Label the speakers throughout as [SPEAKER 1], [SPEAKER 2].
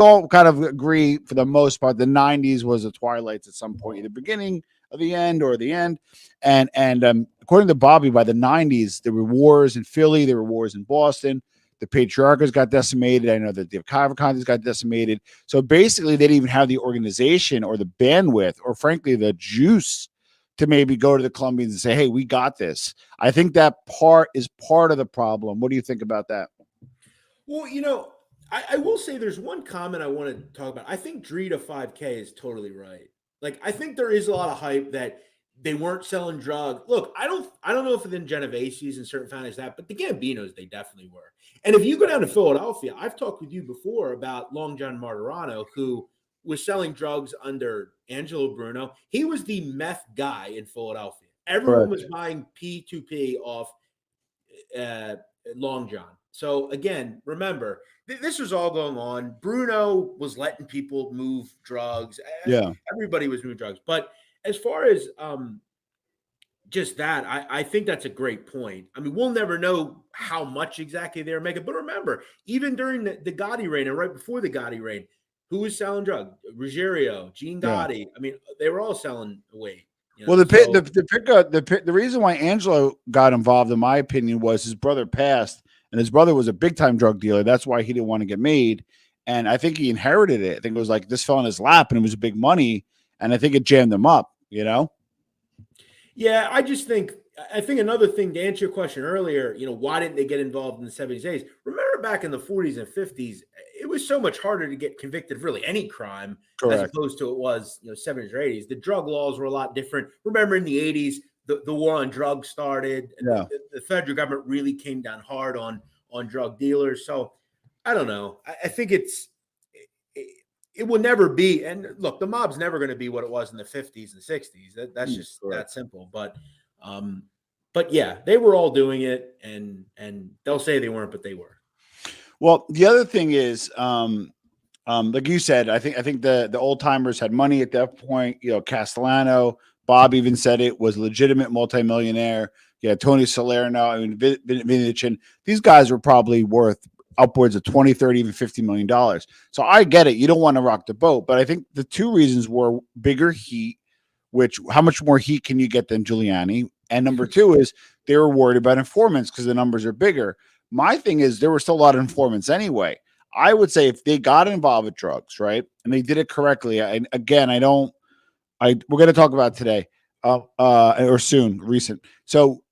[SPEAKER 1] all kind of agree for the most part. The '90s was the twilights at some point, either beginning of the end or the end. And according to Bobby, by the '90s, there were wars in Philly, there were wars in Boston. The patriarchas got decimated. I know that the Cavalcantes got decimated. So basically, they didn't even have the organization or the bandwidth, or frankly, the juice to maybe go to the Colombians and say, "Hey, we got this." I think that part is part of the problem. What do you think about that?
[SPEAKER 2] Well, I will say there's one comment I want to talk about. I think Dre to 5K is totally right. Like, I think there is a lot of hype that they weren't selling drugs. Look, I don't know if within Genovese's and certain families that, but the Gambinos, they definitely were. And if you go down to Philadelphia, I've talked with you before about Long John Martirano, who was selling drugs under Angelo Bruno. He was the meth guy in Philadelphia. Everyone was buying P2P off Long John. So again, remember, this was all going on. Bruno was letting people move drugs.
[SPEAKER 1] Yeah.
[SPEAKER 2] Everybody was moving drugs. But as far as just that, I think that's a great point. I mean, we'll never know how much exactly they were making. But remember, even during the Gotti reign and right before the Gotti reign, who was selling drugs? Ruggiero, Gene Gotti. Yeah. I mean, they were all selling weight.
[SPEAKER 1] Well, the reason why Angelo got involved, in my opinion, was his brother passed, and his brother was a big time drug dealer. That's why he didn't want to get made. And I think he inherited it. I think it was like this fell in his lap, and it was big money. And I think it jammed him up,
[SPEAKER 2] Yeah, I think another thing to answer your question earlier, why didn't they get involved in the 70s, 80s? Remember back in the 40s and 50s, it was so much harder to get convicted of really any crime. Correct. As opposed to it was, 70s or 80s. The drug laws were a lot different. Remember in the 80s, the war on drugs started. And the federal government really came down hard on drug dealers. So I don't know. I think it will never be. And look, the mob's never going to be what it was in the 50s and 60s. That's just that simple. But yeah, they were all doing it, and they'll say they weren't, but they were.
[SPEAKER 1] Well, the other thing is, like you said, I think the old timers had money at that point. Castellano, Bob even said it was legitimate multimillionaire. Yeah, Tony Salerno, I mean, Vintage, and these guys were probably worth upwards of 20, 30, even $50 million. So I get it. You don't want to rock the boat, but I think the two reasons were bigger heat, which how much more heat can you get than Giuliani? And number two is they were worried about informants because the numbers are bigger. My thing is there were still a lot of informants anyway. I would say if they got involved with drugs, right, and they did it correctly, we're going to talk about today or soon, recent. So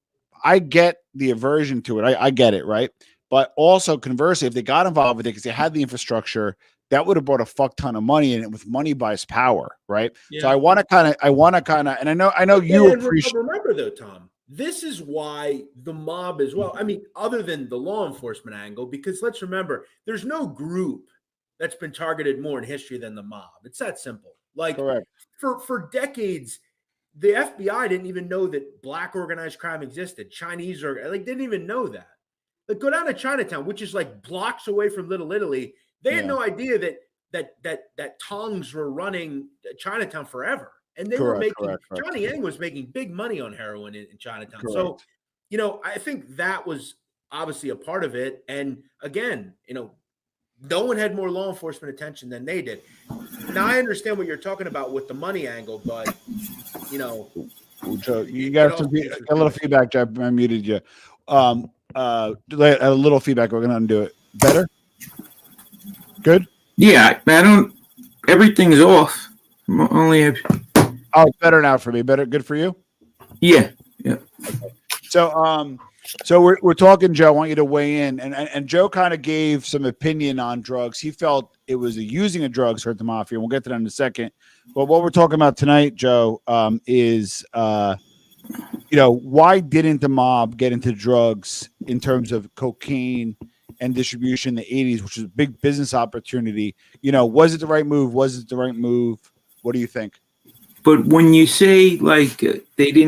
[SPEAKER 1] I get the aversion to it. I get it, right? But also conversely, if they got involved with it because they had the infrastructure, that would have brought a fuck ton of money in it. With money buys power, right? Yeah. So I want to kind of, and I know you appreciate.
[SPEAKER 2] Remember though, Tom, this is why the mob as well. I mean, other than the law enforcement angle, because let's remember, there's no group that's been targeted more in history than the mob. It's that simple. Like for decades, the FBI didn't even know that black organized crime existed. Chinese didn't even know that. Like, go down to Chinatown, which is like blocks away from Little Italy. They had no idea that Tongs were running Chinatown forever. And they were making Johnny Yang was making big money on heroin in Chinatown. Correct. So, I think that was obviously a part of it. And again, no one had more law enforcement attention than they did. Now I understand what you're talking about with the money angle, but
[SPEAKER 1] Joe, you got a little feedback. I muted you. A little feedback. We're gonna undo it. Better? Good?
[SPEAKER 3] Yeah, I don't. Everything's off. Only.
[SPEAKER 1] Oh, it's better now for me. Better. Good for you.
[SPEAKER 3] Yeah. Yeah.
[SPEAKER 1] Okay. So we're talking, Joe. I want you to weigh in, and Joe kind of gave some opinion on drugs. He felt it was the using of drugs hurt the mafia. We'll get to that in a second. But what we're talking about tonight, Joe, is why didn't the mob get into drugs in terms of cocaine and distribution in the 80s, which was a big business opportunity? Was it the right move? Was it the right move? What do you think?
[SPEAKER 3] But when you say they didn't